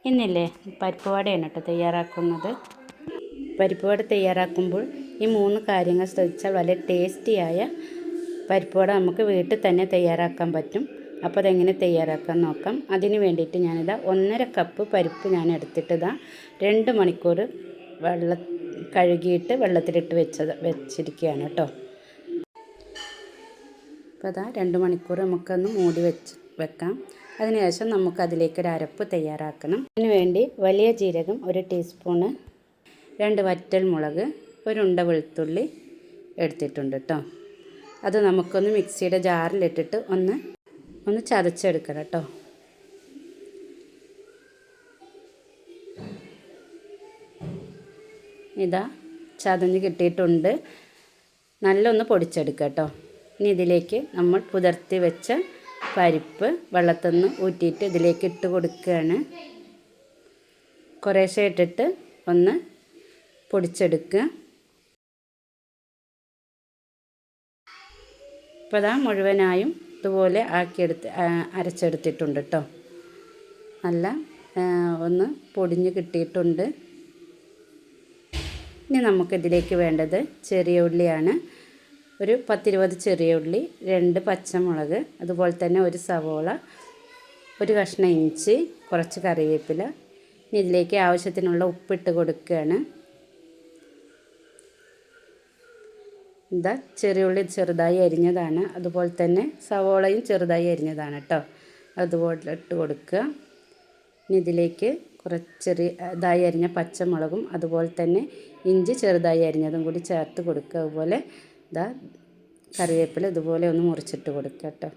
ഇന്നില്ലേ പരിപ്പ് വടയാണ് കേട്ടോ തയ്യാറാക്കുന്നത്. പരിപ്പ് വട തയ്യാറാക്കുമ്പോൾ ഈ 3 കാര്യങ്ങൾ ശ്രദ്ധിച്ചാൽ വളരെ ടേസ്റ്റിയായ പരിപ്പ് വട നമുക്ക് വീട്ടിൽ തന്നെ തയ്യാറാക്കാൻ പറ്റും. അപ്പോൾ അതെങ്ങനെ തയ്യാറാക്കാൻ നോക്കാം. അതിന് വേണ്ടിയിട്ട് ഞാനിതാ 1.5 കപ്പ് പരിപ്പ് ഞാൻ എടുത്തിട്ട് 2 മണിക്കൂർ കഴുകിയിട്ട് വെള്ളത്തിലിട്ട് വെച്ചിരിക്കുകയാണ് കേട്ടോ. അപ്പോൾ 2 മണിക്കൂർ നമുക്കൊന്ന് മൂടി വെക്കാം. അതിനുശേഷം നമുക്കതിലേക്ക് ഒരു അരപ്പ് തയ്യാറാക്കണം. അതിന് വേണ്ടി വലിയ ജീരകം 1 ടീസ്പൂണ്, 2 വറ്റൽമുളക്, 1 ഉണ്ട വെളുത്തുള്ളി എടുത്തിട്ടുണ്ട് കേട്ടോ. അത് നമുക്കൊന്ന് മിക്സിയുടെ ജാറിലിട്ടിട്ട് ഒന്ന് ചതച്ചെടുക്കണം കേട്ടോ. ഇതാ ചതഞ്ഞ് കിട്ടിയിട്ടുണ്ട്. നല്ലൊന്ന് പൊടിച്ചെടുക്കുക കേട്ടോ. ഇനി ഇതിലേക്ക് നമ്മൾ കുതിർത്തി വെച്ച പരിപ്പ് വെള്ളത്തിൽ നിന്ന് ഊറ്റിയിട്ട് ഇതിലേക്ക് ഇട്ട് കൊടുക്കുകയാണ്. കുറേശ്ശെ ഇട്ടിട്ട് ഒന്ന് പൊടിച്ചെടുക്കുക. ഇപ്പോൾ മുഴുവനായും ഇതുപോലെ അരച്ചെടുത്തിട്ടുണ്ട് കേട്ടോ. നല്ല ഒന്ന് പൊടിഞ്ഞ് കിട്ടിയിട്ടുണ്ട്. ഇനി നമുക്കിതിലേക്ക് വേണ്ടത് ചെറിയ ഉള്ളിയാണ്. ഒരു 10-20 ചെറിയ ഉള്ളി, 2 പച്ചമുളക്, അതുപോലെ തന്നെ 1 സവോള, 1 കഷ്ണം ഇഞ്ചി, കുറച്ച് കറിവേപ്പില. ഇനി ഇതിലേക്ക് ആവശ്യത്തിനുള്ള ഉപ്പിട്ട് കൊടുക്കുകയാണ്. ചെറിയ ഉള്ളി ചെറുതായി അരിഞ്ഞതാണ്, അതുപോലെ തന്നെ സവോളയും ചെറുതായി അരിഞ്ഞതാണ് കേട്ടോ. അതുപോലെ ഇട്ട് കൊടുക്കുക. ഇനി ഇതിലേക്ക് ചെറുതായി അരിഞ്ഞ പച്ചമുളകും അതുപോലെ തന്നെ ഇഞ്ചി ചെറുതായി അരിഞ്ഞതും കൂടി ചേർത്ത് കൊടുക്കുക. അതുപോലെ കറിവേപ്പില ഇതുപോലെ ഒന്ന് മുറിച്ചിട്ട് കൊടുക്കുക കേട്ടോ.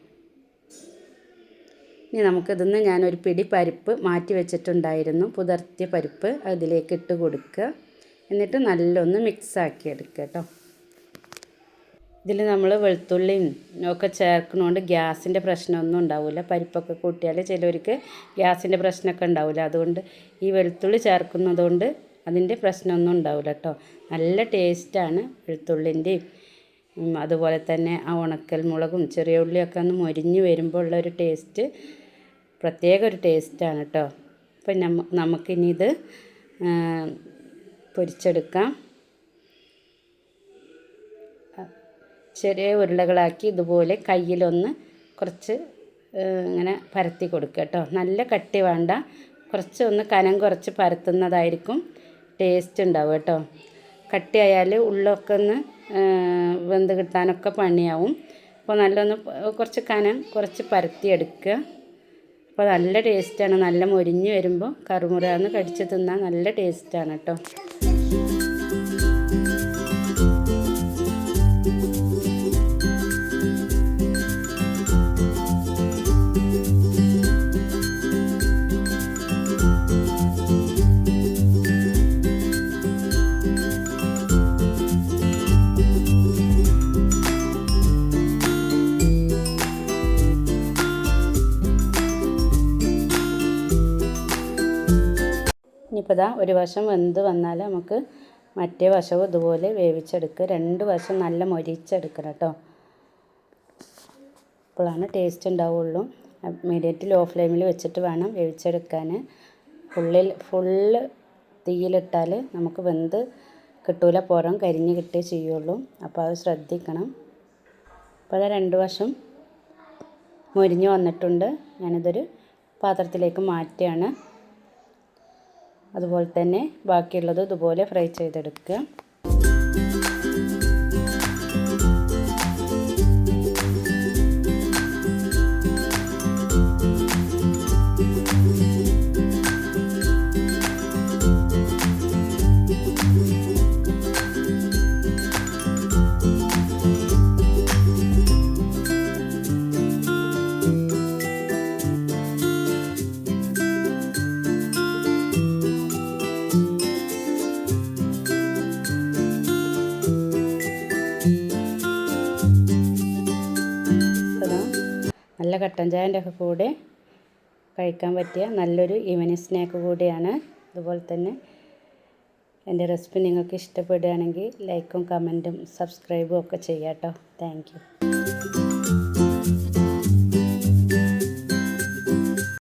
ഇനി നമുക്കിതിന്ന് ഞാനൊരു പിടി പരിപ്പ് മാറ്റി വെച്ചിട്ടുണ്ടായിരുന്നു, പുതിർത്തിയ പരിപ്പ്. അതിലേക്ക് ഇട്ട് കൊടുക്കുക. എന്നിട്ട് നല്ലൊന്ന് മിക്സാക്കി എടുക്കുക കേട്ടോ. ഇതിൽ നമ്മൾ വെളുത്തുള്ളിയും ഒക്കെ ചേർക്കുന്നതുകൊണ്ട് ഗ്യാസിൻ്റെ പ്രശ്നമൊന്നും ഉണ്ടാവില്ല. പരിപ്പൊക്കെ കൂട്ടിയാൽ ചിലവർക്ക് ഗ്യാസിൻ്റെ പ്രശ്നമൊക്കെ ഉണ്ടാവില്ല. അതുകൊണ്ട് ഈ വെളുത്തുള്ളി ചേർക്കുന്നതുകൊണ്ട് അതിൻ്റെ പ്രശ്നമൊന്നും ഉണ്ടാവില്ല കേട്ടോ. നല്ല ടേസ്റ്റാണ് വെളുത്തുള്ളിൻ്റെയും അതുപോലെ തന്നെ ആ ഉണക്കൽ മുളകും ചെറിയ ഉള്ളിയൊക്കെ ഒന്ന് മൊരിഞ്ഞ് വരുമ്പോൾ ഉള്ളൊരു ടേസ്റ്റ് പ്രത്യേക ഒരു ടേസ്റ്റാണ് കേട്ടോ. അപ്പം നമുക്കിനി ഇത് പൊരിച്ചെടുക്കാം. ചെറിയ ഉരുളകളാക്കി ഇതുപോലെ കയ്യിലൊന്ന് കുറച്ച് ഇങ്ങനെ പരത്തി കൊടുക്കുക കേട്ടോ. നല്ല കട്ടി വേണ്ട, ഒന്ന് കനം കുറച്ച് പരത്തുന്നതായിരിക്കും ടേസ്റ്റ് ഉണ്ടാവുക കേട്ടോ. കട്ടിയായാൽ ഉള്ളൊക്കെ ഒന്ന് വെന്ത് കിട്ടാനൊക്കെ പണിയാവും. അപ്പോൾ നല്ലൊന്ന് കുറച്ച് പരത്തിയെടുക്കുക. അപ്പോൾ നല്ല ടേസ്റ്റാണ്. നല്ല മൊരിഞ്ഞ് വരുമ്പോൾ കറുമുറാന്ന് കടിച്ച് തിന്നാൽ നല്ല ടേസ്റ്റാണ് കേട്ടോ. ഇനിയിപ്പോൾ ഒരു വശം വെന്ത് വന്നാൽ നമുക്ക് മറ്റേ വശവും ഇതുപോലെ വേവിച്ചെടുക്കുക. 2 വശം നല്ല മൊരിച്ചെടുക്കണം കേട്ടോ. അപ്പോഴാണ് ടേസ്റ്റ് ഉണ്ടാവുള്ളൂ. മീഡിയത്തിൽ ലോ ഫ്ലെയിമിൽ വെച്ചിട്ട് വേണം വേവിച്ചെടുക്കാൻ. ഫുള്ള് തീയിലിട്ടാൽ നമുക്ക് വെന്ത് കിട്ടൂല, പുറം കരിഞ്ഞ് കിട്ടേ ചെയ്യുള്ളൂ. അപ്പോൾ അത് ശ്രദ്ധിക്കണം. അപ്പോൾ 2 വശം മൊരിഞ്ഞ് വന്നിട്ടുണ്ട്. ഞാനിതൊരു പാത്രത്തിലേക്ക് മാറ്റുകയാണ്. അതുപോലെ തന്നെ ബാക്കിയുള്ളത് ഇതുപോലെ ഫ്രൈ ചെയ്തെടുക്കുക. നല്ല കട്ടൻ ചായൻ്റെ ഒക്കെ കൂടെ കഴിക്കാൻ പറ്റിയ നല്ലൊരു ഈവനിങ് സ്നാക്ക് കൂടിയാണ്. അതുപോലെ തന്നെ എൻ്റെ റെസിപ്പി നിങ്ങൾക്ക് ഇഷ്ടപ്പെടുകയാണെങ്കിൽ ലൈക്കും കമൻറ്റും സബ്സ്ക്രൈബും ഒക്കെ ചെയ്യാം കേട്ടോ. Thank you.